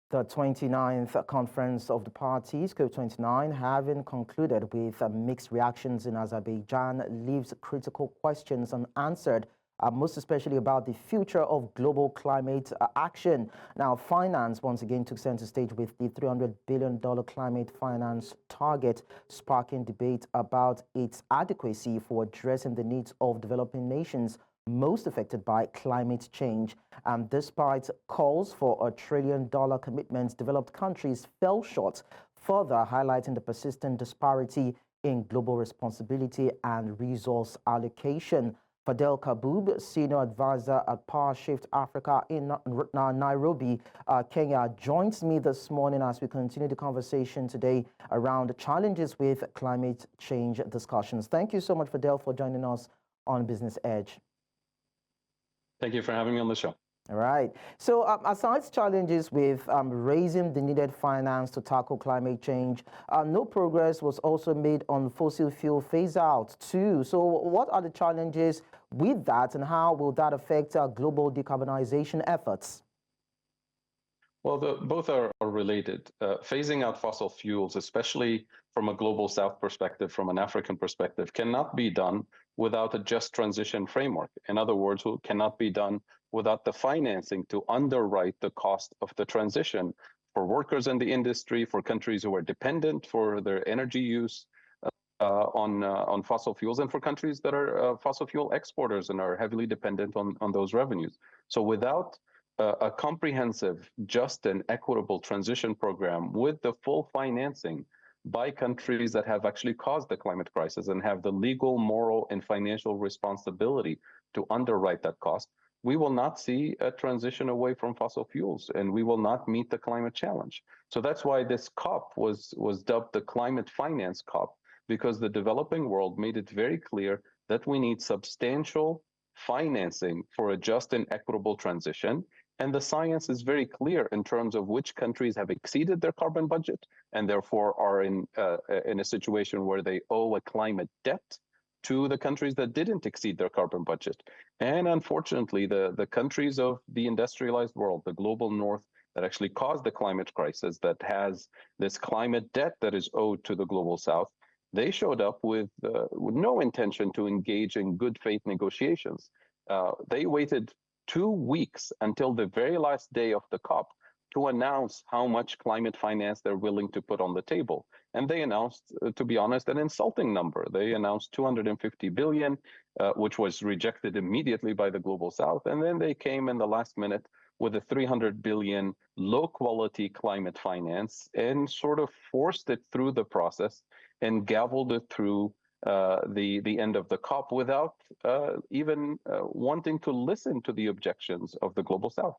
The 29th Conference of the Parties, COP29, having concluded with mixed reactions in Azerbaijan, leaves critical questions unanswered, most especially about the future of global climate action. Now, finance once again took center stage with the $300 billion climate finance target, sparking debate about its adequacy for addressing the needs of developing nations most affected by climate change. And despite calls for a $1 trillion commitments, developed countries fell short, further highlighting the persistent disparity in global responsibility and resource allocation. Fadhel Kaboub, Senior Advisor at Power Shift Africa in Nairobi, Kenya, joins me this morning as we continue the conversation today around the challenges with climate change discussions. Thank you so much, Fadhel, for joining us on Business Edge. Thank you for having me on the show. All right. So aside challenges with raising the needed finance to tackle climate change, no progress was also made on fossil fuel phase out too. So what are the challenges with that, and how will that affect our global decarbonization efforts? Well, both are related. Phasing out fossil fuels, especially from a global south perspective, from an African perspective, cannot be done without a just transition framework. In other words, it cannot be done without the financing to underwrite the cost of the transition for workers in the industry, for countries who are dependent for their energy use on fossil fuels, and for countries that are fossil fuel exporters and are heavily dependent on those revenues. So without a comprehensive, just and equitable transition program with the full financing by countries that have actually caused the climate crisis and have the legal, moral, and financial responsibility to underwrite that cost, we will not see a transition away from fossil fuels, and we will not meet the climate challenge. So that's why this COP was dubbed the Climate Finance COP, because the developing world made it very clear that we need substantial financing for a just and equitable transition. And the science is very clear in terms of which countries have exceeded their carbon budget and therefore are in a situation where they owe a climate debt to the countries that didn't exceed their carbon budget. And unfortunately, the countries of the industrialized world, the global north, that actually caused the climate crisis, that has this climate debt that is owed to the global south, they showed up with no intention to engage in good faith negotiations. They waited 2 weeks until the very last day of the COP to announce how much climate finance they're willing to put on the table. And they announced, to be honest, an insulting number. They announced 250 billion, which was rejected immediately by the global south. And then they came in the last minute with a 300 billion low quality climate finance and sort of forced it through the process and gavelled it through the end of the COP without even wanting to listen to the objections of the global south.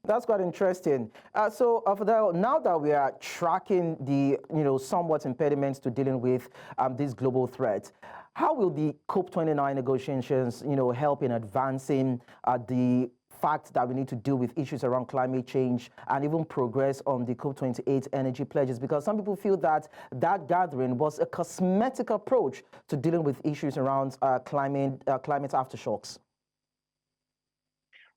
That's quite interesting. So, Fadhel, now that we are tracking the somewhat impediments to dealing with this global threat, how will the COP29 negotiations help in advancing the fact that we need to deal with issues around climate change and even progress on the COP28 energy pledges? Because some people feel that that gathering was a cosmetic approach to dealing with issues around climate aftershocks.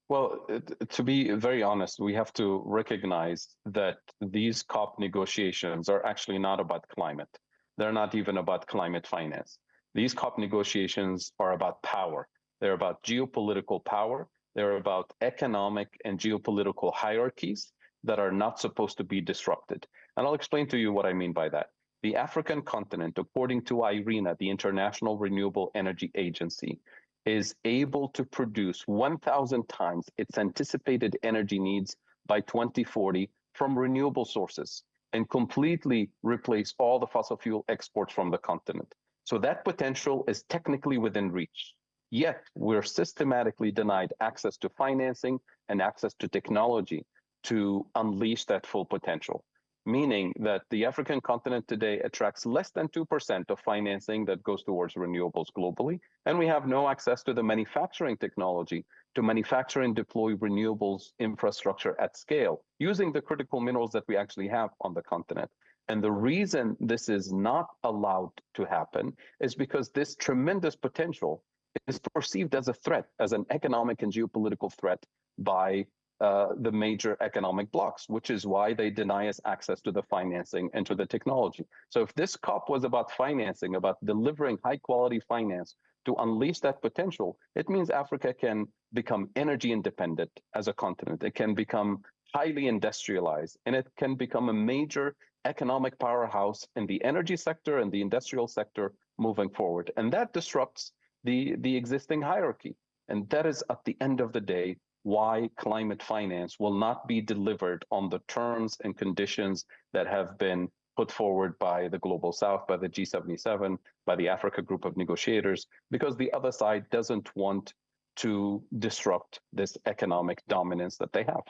Well, to be very honest, we have to recognize that these COP negotiations are actually not about climate. They're not even about climate finance. These COP negotiations are about power. They're about geopolitical power. They're about economic and geopolitical hierarchies that are not supposed to be disrupted. And I'll explain to you what I mean by that. The African continent, according to IRENA, the International Renewable Energy Agency, is able to produce 1,000 times its anticipated energy needs by 2040 from renewable sources and completely replace all the fossil fuel exports from the continent. So that potential is technically within reach. Yet we're systematically denied access to financing and access to technology to unleash that full potential, meaning that the African continent today attracts less than 2% of financing that goes towards renewables globally, and we have no access to the manufacturing technology to manufacture and deploy renewables infrastructure at scale, using the critical minerals that we actually have on the continent. And the reason this is not allowed to happen is because this tremendous potential is perceived as a threat, as an economic and geopolitical threat by the major economic blocs, which is why they deny us access to the financing and to the technology. So if this COP was about financing, about delivering high quality finance to unleash that potential, it means Africa can become energy independent as a continent. It can become highly industrialized, and it can become a major economic powerhouse in the energy sector and the industrial sector moving forward. And that disrupts the existing hierarchy. And that is, at the end of the day, why climate finance will not be delivered on the terms and conditions that have been put forward by the Global South, by the G77, by the Africa Group of Negotiators, because the other side doesn't want to disrupt this economic dominance that they have.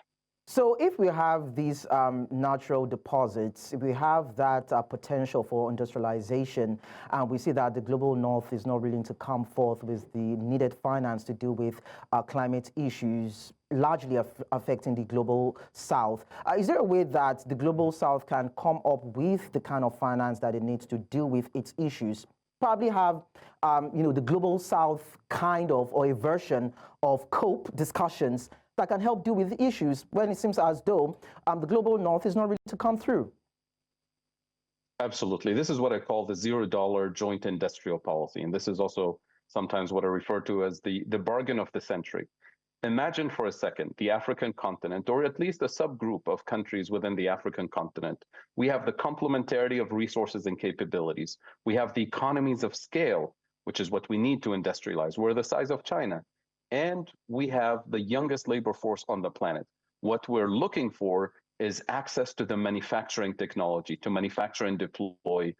So if we have these natural deposits, if we have that potential for industrialization, and we see that the global north is not willing to come forth with the needed finance to deal with climate issues, largely affecting the global south, is there a way that the global south can come up with the kind of finance that it needs to deal with its issues? Probably have, the global south kind of, or a version of COPE discussions that can help deal with the issues when it seems as though the global north is not ready to come through. Absolutely. This is what I call the $0 joint industrial policy. And this is also sometimes what I refer to as the bargain of the century. Imagine for a second the African continent, or at least a subgroup of countries within the African continent. We have the complementarity of resources and capabilities. We have the economies of scale, which is what we need to industrialize. We're the size of China. And we have the youngest labor force on the planet. What we're looking for is access to the manufacturing technology to manufacture and deploy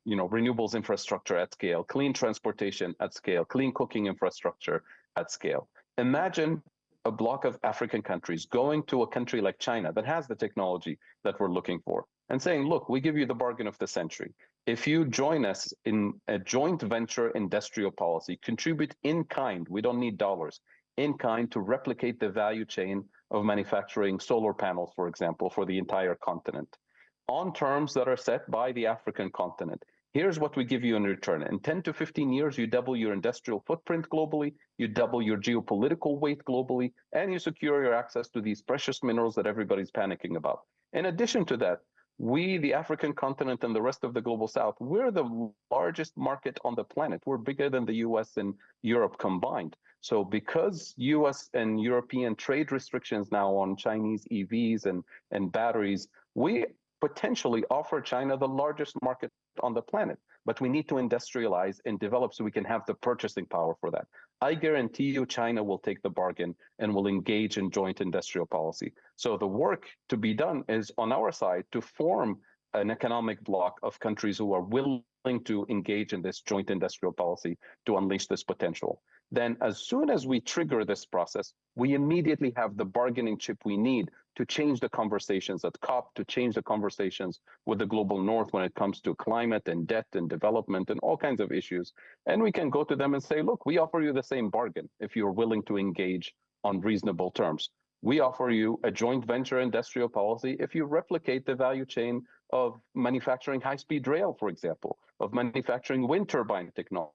renewables infrastructure at scale, clean transportation at scale, clean cooking infrastructure at scale. Imagine a block of African countries going to a country like China that has the technology that we're looking for and saying, look, we give you the bargain of the century. If you join us in a joint venture industrial policy, contribute in kind, we don't need dollars, in kind to replicate the value chain of manufacturing solar panels, for example, for the entire continent, on terms that are set by the African continent. Here's what we give you in return. In 10 to 15 years, you double your industrial footprint globally, you double your geopolitical weight globally, and you secure your access to these precious minerals that everybody's panicking about. In addition to that, we, the African continent and the rest of the global south, we're the largest market on the planet. We're bigger than the US and Europe combined. So because US and European trade restrictions now on Chinese EVs and batteries, we potentially offer China the largest market on the planet. But we need to industrialize and develop so we can have the purchasing power for that. I guarantee you China will take the bargain and will engage in joint industrial policy. So the work to be done is on our side to form an economic bloc of countries who are willing to engage in this joint industrial policy to unleash this potential. Then as soon as we trigger this process, we immediately have the bargaining chip we need to change the conversations at COP, to change the conversations with the global north when it comes to climate and debt and development and all kinds of issues. And we can go to them and say, look, we offer you the same bargain if you're willing to engage on reasonable terms. We offer you a joint venture industrial policy if you replicate the value chain of manufacturing high-speed rail, for example, of manufacturing wind turbine technology,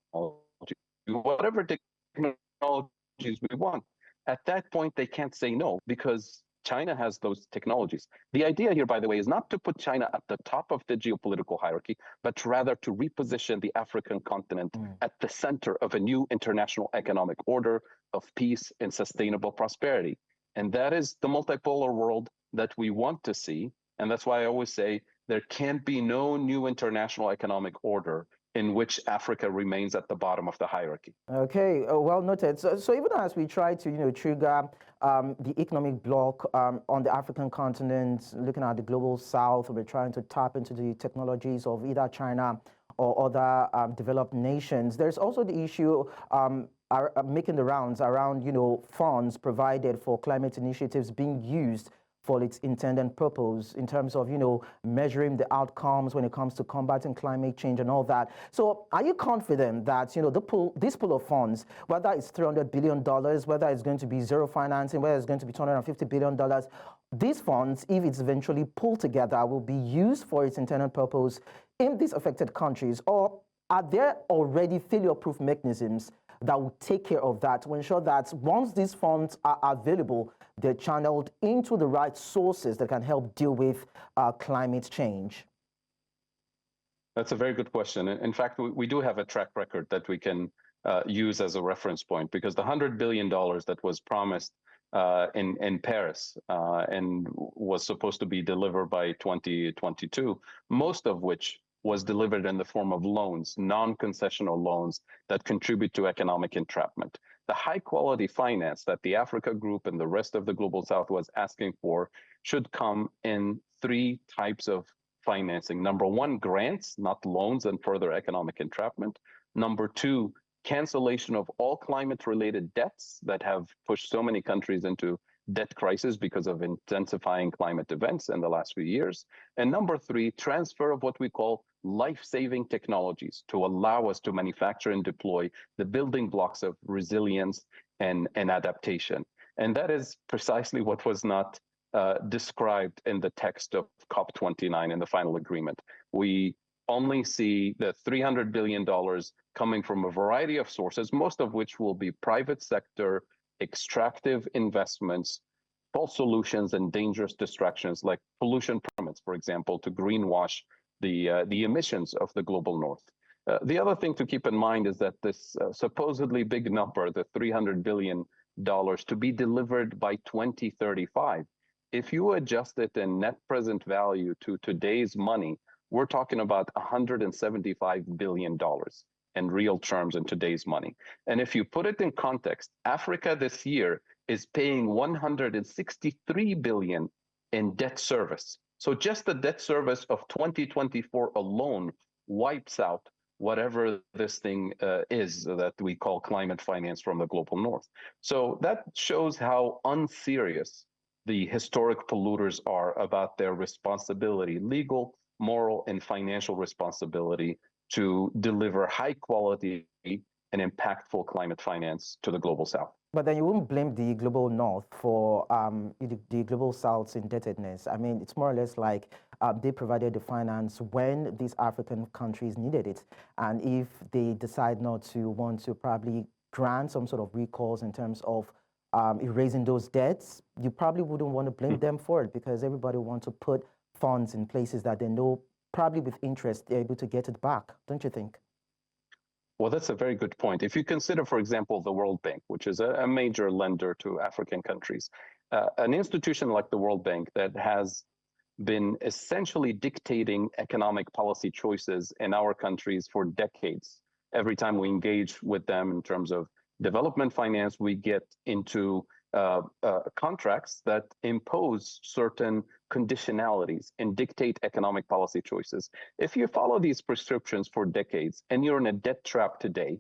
whatever technologies we want. At that point, they can't say no because China has those technologies. The idea here, by the way, is not to put China at the top of the geopolitical hierarchy, but rather to reposition the African continent at the center of a new international economic order of peace and sustainable prosperity. And that is the multipolar world that we want to see. And that's why I always say there can be no new international economic order in which Africa remains at the bottom of the hierarchy. Okay, well noted. So even as we try to, trigger the economic bloc on the African continent, looking at the global south, we're trying to tap into the technologies of either China or other developed nations. There's also the issue making the rounds around, funds provided for climate initiatives being used for its intended purpose in terms of, measuring the outcomes when it comes to combating climate change and all that. So are you confident that, this pool of funds, whether it's $300 billion, whether it's going to be zero financing, whether it's going to be $250 billion, these funds, if it's eventually pulled together, will be used for its intended purpose in these affected countries? Or are there already failure-proof mechanisms that will take care of that to ensure that once these funds are available, they're channeled into the right sources that can help deal with climate change? That's a very good question. In fact, we do have a track record that we can use as a reference point, because the $100 billion that was promised in Paris and was supposed to be delivered by 2022, most of which was delivered in the form of loans, non-concessional loans that contribute to economic entrapment. The high quality finance that the Africa Group and the rest of the Global South was asking for should come in three types of financing. Number one, grants, not loans and further economic entrapment. Number two, cancellation of all climate-related debts that have pushed so many countries into debt crisis because of intensifying climate events in the last few years. And number three, transfer of what we call life-saving technologies to allow us to manufacture and deploy the building blocks of resilience and adaptation. And that is precisely what was not described in the text of COP29 in the final agreement. We only see the $300 billion coming from a variety of sources, most of which will be private sector, extractive investments, false solutions, and dangerous distractions like pollution permits, for example, to greenwash the emissions of the global north. The other thing to keep in mind is that this supposedly big number, the $300 billion to be delivered by 2035, if you adjust it in net present value to today's money, we're talking about $175 billion in real terms in today's money. And if you put it in context, Africa this year is paying $163 billion in debt service. So just the debt service of 2024 alone wipes out whatever this thing is that we call climate finance from the global north. So that shows how unserious the historic polluters are about their responsibility, legal, moral, and financial responsibility to deliver high quality and impactful climate finance to the global south. But then you wouldn't blame the global north for the global south's indebtedness. I mean, it's more or less like they provided the finance when these African countries needed it. And if they decide not to want to probably grant some sort of recourse in terms of erasing those debts, you probably wouldn't want to blame them for it, because everybody wants to put funds in places that they know probably with interest they're able to get it back, don't you think? Well, that's a very good point. If you consider, for example, the World Bank, which is a major lender to African countries, an institution like the World Bank that has been essentially dictating economic policy choices in our countries for decades. Every time we engage with them in terms of development finance, we get into contracts that impose certain conditionalities and dictate economic policy choices. If you follow these prescriptions for decades and you're in a debt trap today,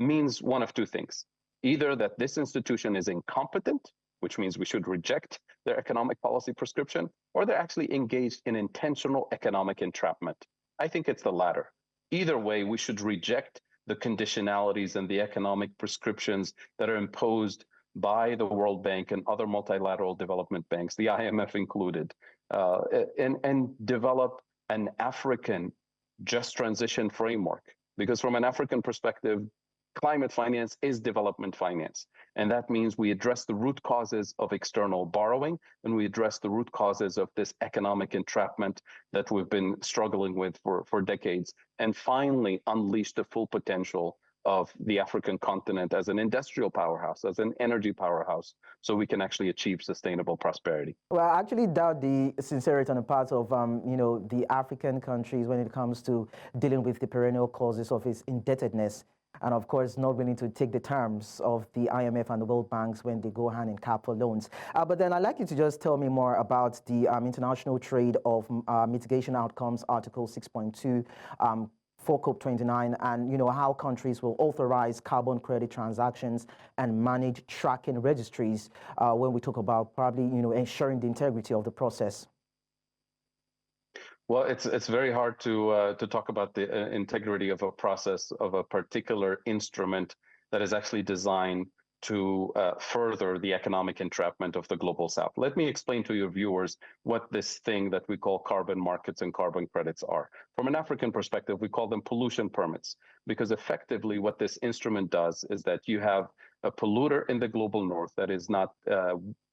means one of two things. Either that this institution is incompetent, which means we should reject their economic policy prescription, or they're actually engaged in intentional economic entrapment. I think it's the latter. Either way, we should reject the conditionalities and the economic prescriptions that are imposed by the World Bank and other multilateral development banks, the IMF included, and develop an African just transition framework. Because from an African perspective, climate finance is development finance. And that means we address the root causes of external borrowing, and we address the root causes of this economic entrapment that we've been struggling with for decades, and finally unleash the full potential of the African continent as an industrial powerhouse, as an energy powerhouse, so we can actually achieve sustainable prosperity. Well, I actually doubt the sincerity on the part of, the African countries when it comes to dealing with the perennial causes of its indebtedness, and of course, not willing to take the terms of the IMF and the World Banks when they go hand in cap for loans. But then I'd like you to just tell me more about the International Trade of Mitigation Outcomes, Article 6.2, for COP29, and how countries will authorize carbon credit transactions and manage tracking registries when we talk about probably ensuring the integrity of the process. Well, it's very hard to talk about the integrity of a process of a particular instrument that is actually designed to further the economic entrapment of the global south. Let me explain to your viewers what this thing that we call carbon markets and carbon credits are. From an African perspective, we call them pollution permits, because effectively what this instrument does is that you have a polluter in the global north that is not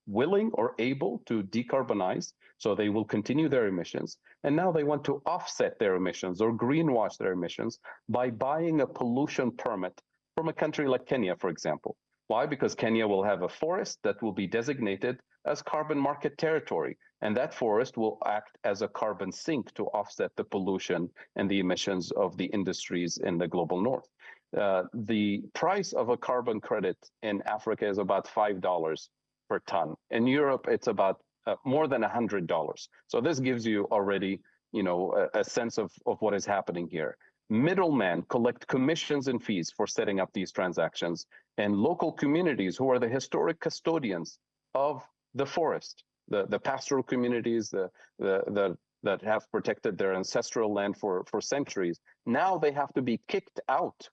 willing or able to decarbonize, so they will continue their emissions. And now they want to offset their emissions or greenwash their emissions by buying a pollution permit from a country like Kenya, for example. Why? Because Kenya will have a forest that will be designated as carbon market territory, and that forest will act as a carbon sink to offset the pollution and the emissions of the industries in the global north. The price of a carbon credit in Africa is about $5 per ton. In Europe, it's about more than $100. So this gives you already, a sense of what is happening here. Middlemen collect commissions and fees for setting up these transactions, and local communities who are the historic custodians of the forest, the pastoral communities that have protected their ancestral land for centuries, now they have to be kicked out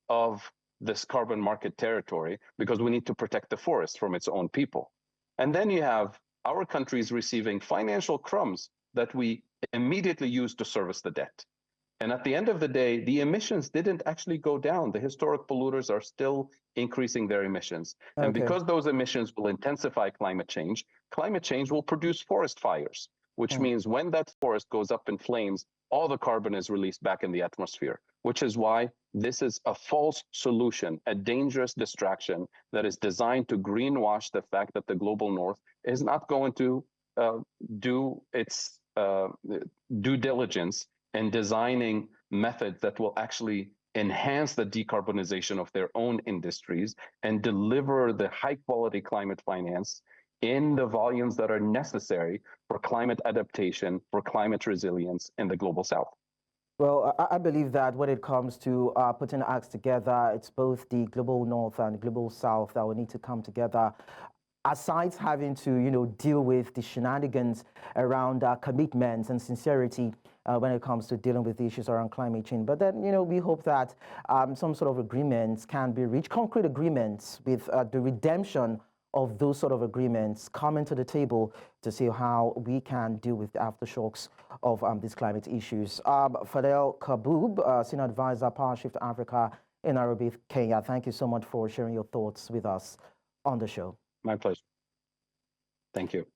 of this carbon market territory because we need to protect the forest from its own people. And then you have our countries receiving financial crumbs that we immediately use to service the debt. And at the end of the day, the emissions didn't actually go down. The historic polluters are still increasing their emissions. Okay. And because those emissions will intensify climate change will produce forest fires, which means when that forest goes up in flames, all the carbon is released back in the atmosphere, which is why this is a false solution, a dangerous distraction that is designed to greenwash the fact that the global north is not going to do its due diligence and designing methods that will actually enhance the decarbonization of their own industries and deliver the high quality climate finance in the volumes that are necessary for climate adaptation, for climate resilience in the global south. Well, I believe that when it comes to putting acts together, it's both the global north and global south that will need to come together. Aside having to, deal with the shenanigans around commitments and sincerity when it comes to dealing with the issues around climate change. But then, we hope that some sort of agreements can be reached, concrete agreements with the redemption of those sort of agreements coming to the table to see how we can deal with the aftershocks of these climate issues. Fadhel Kaboub, Senior Advisor, Power Shift Africa in Nairobi, Kenya. Thank you so much for sharing your thoughts with us on the show. My pleasure. Thank you.